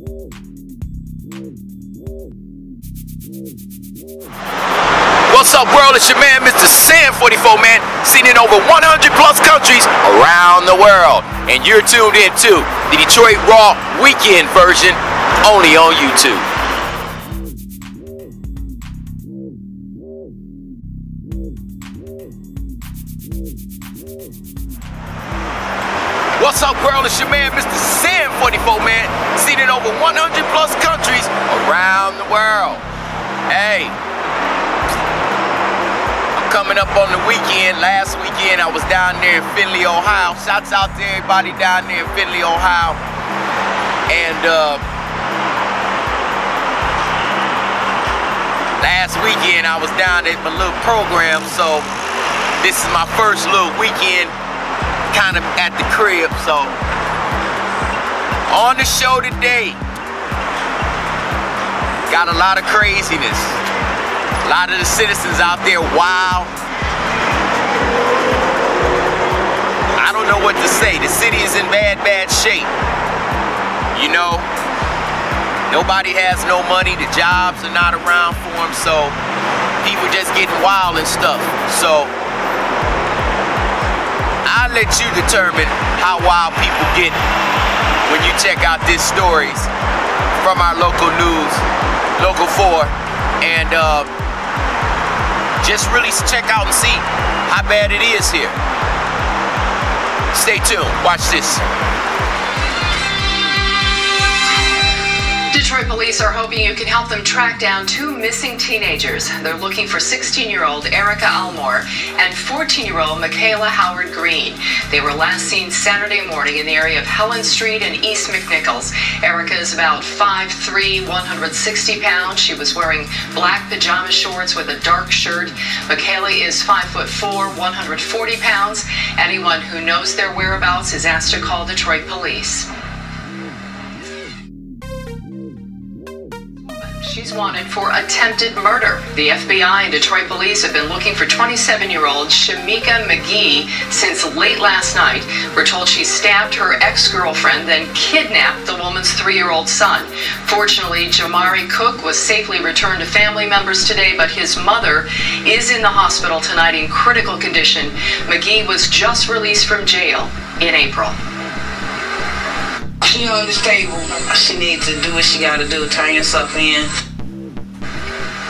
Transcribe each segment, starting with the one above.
What's up, world? It's your man, MrSan44Man, seen in over 100 plus countries around the world. And you're tuned in to the Detroit Raw Weekend version, only on YouTube. What's up, world? It's your man, MrSan44Man, seen in over 100 plus countries around the world. Hey, I'm coming up on the weekend. Last weekend I was down there in Findlay, Ohio. Shouts out to everybody down there in Findlay, Ohio. And last weekend I was down at my little program, so this is my first little weekend kind of at the crib. So on the show today, got a lot of craziness. A lot of the citizens out there wild. I don't know what to say. The city is in bad shape. You know, nobody has no money. The jobs are not around for them, so people just getting wild and stuff. So I'll let you determine how wild people get when you check out these stories from our local news, Local 4, and just really check out and see how bad it is here. Stay tuned, watch this. Detroit police are hoping you can help them track down two missing teenagers. They're looking for 16-year-old Erica Almore and 14-year-old Michaela Howard Green. They were last seen Saturday morning in the area of Helen Street and East McNichols. Erica is about 5'3", 160 pounds. She was wearing black pajama shorts with a dark shirt. Michaela is 5'4", 140 pounds. Anyone who knows their whereabouts is asked to call Detroit police. She's wanted for attempted murder. The FBI and Detroit police have been looking for 27-year-old Shamika McGee since late last night. We're told she stabbed her ex-girlfriend, then kidnapped the woman's 3-year-old son. Fortunately, Jamari Cook was safely returned to family members today, but his mother is in the hospital tonight in critical condition. McGee was just released from jail in April. She on this table. She needs to do what she gotta do, turn yourself in.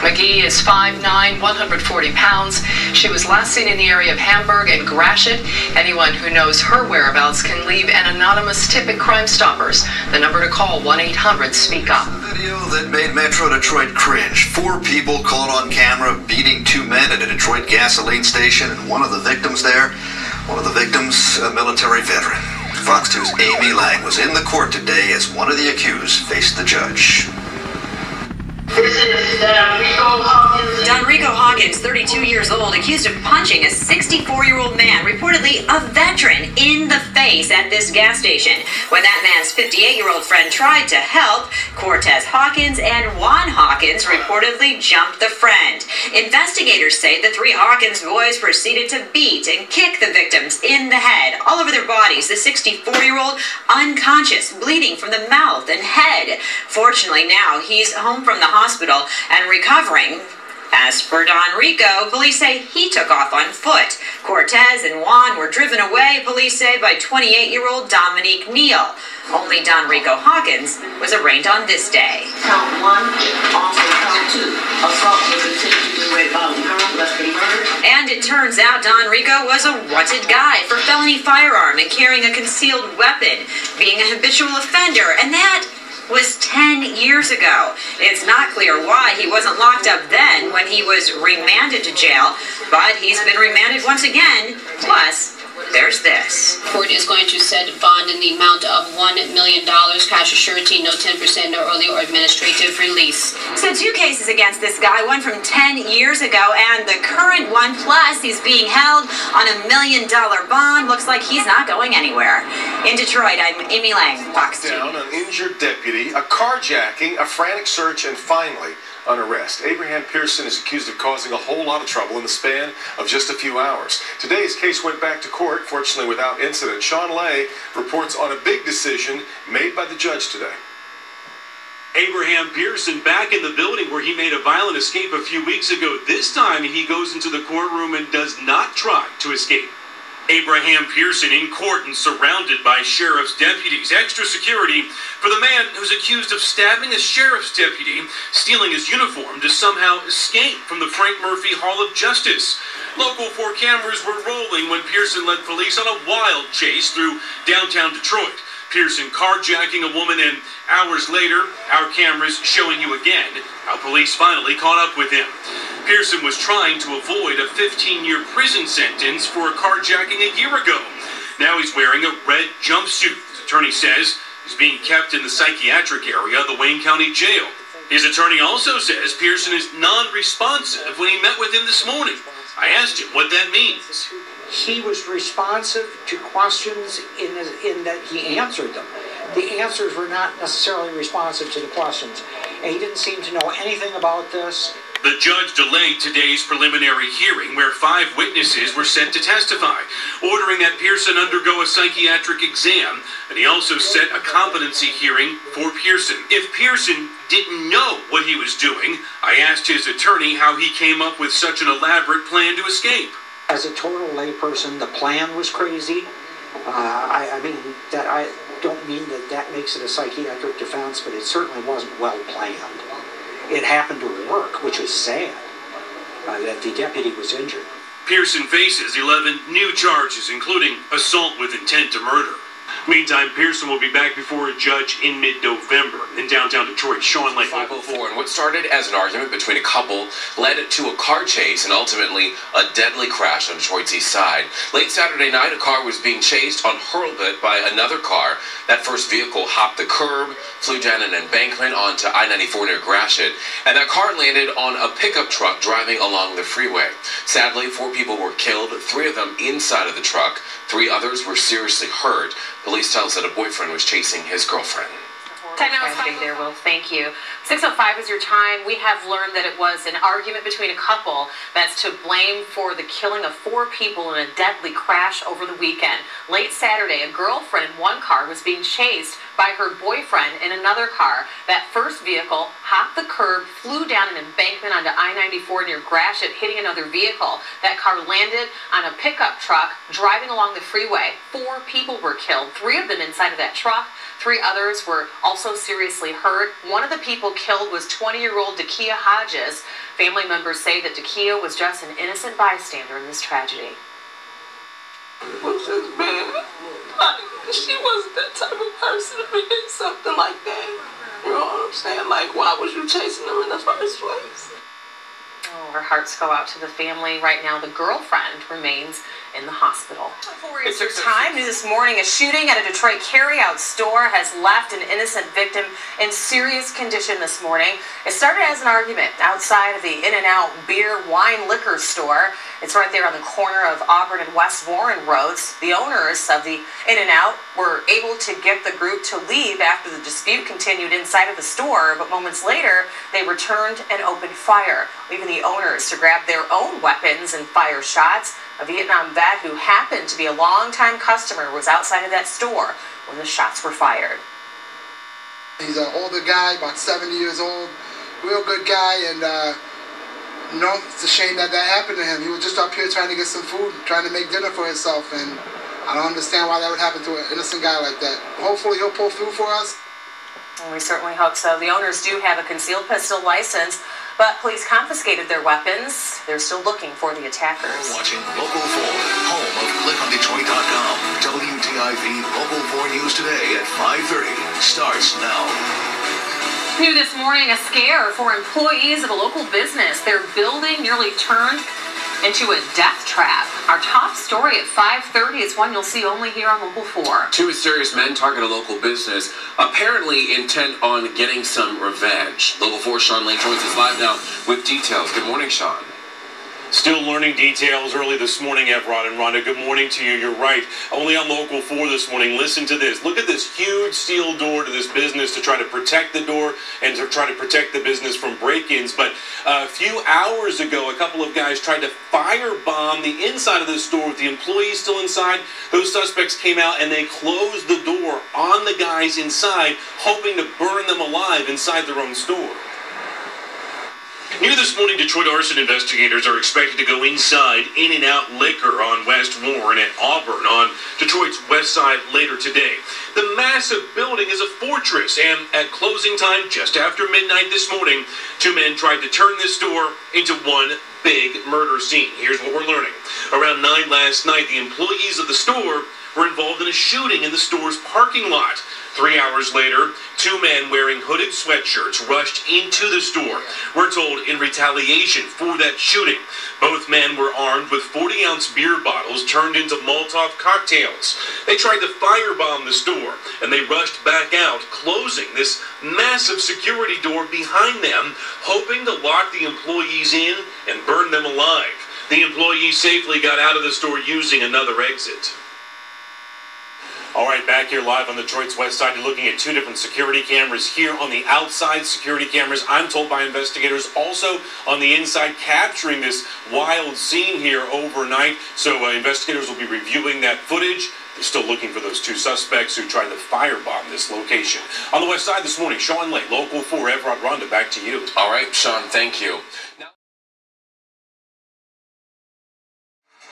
McGee is 5'9", 140 pounds. She was last seen in the area of Hamburg and Gratiot. Anyone who knows her whereabouts can leave an anonymous tip at Crime Stoppers. The number to call, 1-800-SPEAK-UP. The video that made Metro Detroit cringe. 4 people caught on camera beating 2 men at a Detroit gasoline station, and one of the victims, a military veteran. Fox 2's Amy Lang was in the court today as one of the accused faced the judge. This is Don Rico Hawkins, 32 years old, accused of punching a 64-year-old man, reportedly a veteran, in the face at this gas station. When that man's 58-year-old friend tried to help, Cortez Hawkins and Juan Hawkins reportedly jumped the friend. Investigators say the 3 Hawkins boys proceeded to beat and kick the victims in the head, all over their bodies. The 64-year-old unconscious, bleeding from the mouth and head. Fortunately, now he's home from the hospital and recovering. As for Don Rico, police say he took off on foot. Cortez and Juan were driven away, police say, by 28-year-old Dominique Neal. Only Don Rico Hawkins was arraigned on this day. Count 1, also count 2. Assault with intent to commit violent harm, less than murder. And it turns out Don Rico was a wanted guy for felony firearm and carrying a concealed weapon, being a habitual offender, and that was 10 years ago. It's not clear why he wasn't locked up then when he was remanded to jail, but he's been remanded once again. Plus, there's this. Court is going to set bond in the amount of $1 million, cash or surety, no 10%, no early or administrative release. So 2 cases against this guy, one from 10 years ago, and the current one, plus he's being held on $1 million bond. Looks like he's not going anywhere. In Detroit, I'm Amy Lang, Fox 2. Down an injured deputy, a carjacking, a frantic search, and finally, an arrest. Abraham Pearson is accused of causing a whole lot of trouble in the span of just a few hours. Today, his case went back to court, fortunately without incident. Sean Lay reports on a big decision made by the judge today. Abraham Pearson back in the building where he made a violent escape a few weeks ago. This time he goes into the courtroom and does not try to escape. Abraham Pearson in court and surrounded by sheriff's deputies. Extra security for the man who's accused of stabbing a sheriff's deputy, stealing his uniform to somehow escape from the Frank Murphy Hall of Justice. Local 4 cameras were rolling when Pearson led police on a wild chase through downtown Detroit. Pearson carjacking a woman, and hours later, our cameras showing you again how police finally caught up with him. Pearson was trying to avoid a 15-year prison sentence for carjacking a year ago. Now he's wearing a red jumpsuit. His attorney says he's being kept in the psychiatric area of the Wayne County Jail. His attorney also says Pearson is non-responsive when he met with him this morning. I asked him what that means. He was responsive to questions in that he answered them. The answers were not necessarily responsive to the questions. And he didn't seem to know anything about this. The judge delayed today's preliminary hearing where 5 witnesses were set to testify, ordering that Pearson undergo a psychiatric exam, and he also set a competency hearing for Pearson. If Pearson didn't know what he was doing, I asked his attorney how he came up with such an elaborate plan to escape. As a total layperson, the plan was crazy. I don't mean that makes it a psychiatric defense, but it certainly wasn't well planned. It happened to work, which was sad, that the deputy was injured. Pearson faces 11 new charges, including assault with intent to murder. Meantime, Pearson will be back before a judge in mid-November in downtown Detroit. Sean Lake. 504. And what started as an argument between a couple led to a car chase and ultimately a deadly crash on Detroit's east side. Late Saturday night, a car was being chased on Hurlbut by another car. That first vehicle hopped the curb, flew down an embankment onto I-94 near Gratiot, and that car landed on a pickup truck driving along the freeway. Sadly, 4 people were killed, 3 of them inside of the truck. 3 others were seriously hurt. Police tell us that a boyfriend was chasing his girlfriend. Tragedy there, Will. Thank you. 6:05 is your time. We have learned that it was an argument between a couple that's to blame for the killing of 4 people in a deadly crash over the weekend. Late Saturday, a girlfriend in one car was being chased by her boyfriend in another car. That first vehicle hopped the curb, flew down an embankment onto I-94 near Gratiot, hitting another vehicle. That car landed on a pickup truck driving along the freeway. 4 people were killed, 3 of them inside of that truck. 3 others were also seriously hurt. One of the people killed was 20-year-old Dakia Hodges. Family members say that Dakia was just an innocent bystander in this tragedy. It was just bad. She wasn't that type of person to be doing something like that. You know what I'm saying? Like, why was you chasing them in the first place? Oh, our hearts go out to the family. Right now, the girlfriend remains in the hospital. It's your time. New this morning, a shooting at a Detroit carryout store has left an innocent victim in serious condition this morning. It started as an argument outside of the In-N-Out beer, wine, liquor store. It's right there on the corner of Auburn and West Warren Roads. The owners of the In-N-Out were able to get the group to leave after the dispute continued inside of the store, but moments later, they returned and opened fire, leaving the owners to grab their own weapons and fire shots. A Vietnam vet who happened to be a longtime customer was outside of that store when the shots were fired. He's an older guy, about 70 years old, real good guy, and it's a shame that happened to him. He was just up here trying to get some food, trying to make dinner for himself, and I don't understand why that would happen to an innocent guy like that. Hopefully he'll pull through for us. And we certainly hope so. The owners do have a concealed pistol license, but police confiscated their weapons. They're still looking for the attackers. Watching Local 4, home of ClickOnDetroit.com. WTIV Local 4 News Today at 5:30 starts now. New this morning, a scare for employees of a local business. Their building nearly turned into a death trap. Our top story at 5:30 is one you'll see only here on Local 4. 2 mysterious men target a local business, apparently intent on getting some revenge. Local 4 Sean Lake joins us live now with details. Good morning, Sean. Still learning details early this morning, Evrod and Rhonda. Good morning to you. You're right. Only on Local 4 this morning. Listen to this. Look at this huge steel door to this business to try to protect the door and to try to protect the business from break-ins. But a few hours ago, a couple of guys tried to firebomb the inside of this store with the employees still inside. Those suspects came out and they closed the door on the guys inside, hoping to burn them alive. alive inside their own store. New this morning, Detroit arson investigators are expected to go inside In-N-Out Liquor on West Warren at Auburn on Detroit's west side later today. The massive building is a fortress, and at closing time just after midnight this morning, two men tried to turn this store into one big murder scene. Here's what we're learning. Around 9 last night, the employees of the store were involved in a shooting in the store's parking lot. 3 hours later, two men wearing hooded sweatshirts rushed into the store. We're told in retaliation for that shooting. Both men were armed with 40-ounce beer bottles turned into Molotov cocktails. They tried to firebomb the store, and they rushed back out, closing this massive security door behind them, hoping to lock the employees in and burn them alive. The employees safely got out of the store using another exit. All right, back here live on Detroit's west side, you're looking at two different security cameras here on the outside security cameras, I'm told by investigators, also on the inside, capturing this wild scene here overnight. So investigators will be reviewing that footage. They're still looking for those two suspects who tried to firebomb this location. On the west side this morning, Sean Lay, Local 4, Everett Ronda, back to you. All right, Sean, thank you. Now,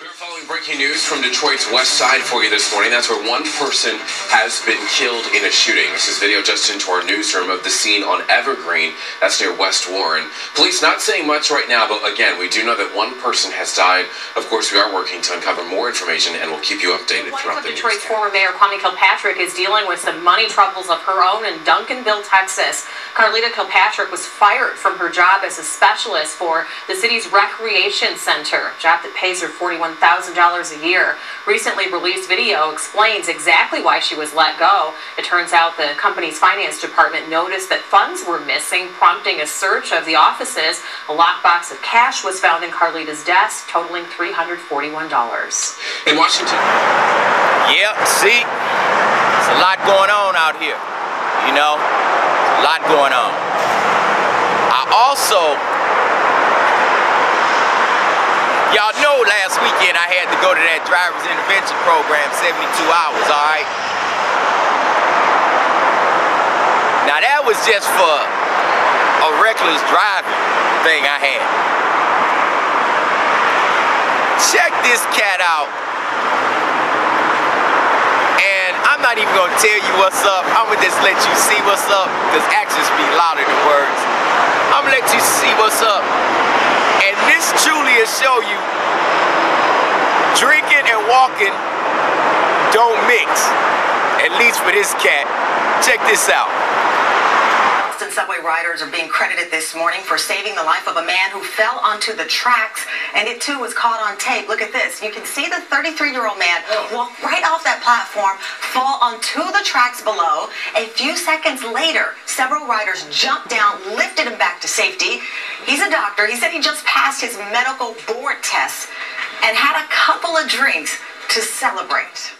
we're following breaking news from Detroit's west side for you this morning. That's where one person has been killed in a shooting. This is video just into our newsroom of the scene on Evergreen. That's near West Warren. Police not saying much right now, but again, we do know that one person has died. Of course, we are working to uncover more information, and we'll keep you updated throughout the news. Detroit's former mayor, Kwame Kilpatrick, is dealing with some money troubles of her own in Duncanville, Texas. Carlita Kilpatrick was fired from her job as a specialist for the city's recreation center, a job that pays her $41,000 a year. Recently released video explains exactly why she was let go. It turns out the company's finance department noticed that funds were missing, prompting a search of the offices. A lockbox of cash was found in Carlita's desk, totaling $341. In Washington. Yep, see, there's a lot going on out here. You know, a lot going on. Y'all know last weekend I had to go to that driver's intervention program, 72 hours, all right? Now that was just for a reckless driving thing I had. Check this cat out. And I'm not even gonna tell you what's up. I'm gonna just let you see what's up, because actions speak louder than words. I'm gonna let you see what's up. And this truly will show you drinking and walking don't mix. At least for this cat. Check this out. Boston subway riders are being credited this morning for saving the life of a man who fell onto the tracks, and it too was caught on tape. Look at this. You can see the 33-year-old man walk right off that platform, fall onto the tracks below. A few seconds later, several riders jumped down, lifted him back to safety. He's a doctor. He said he just passed his medical board test and had a couple of drinks to celebrate.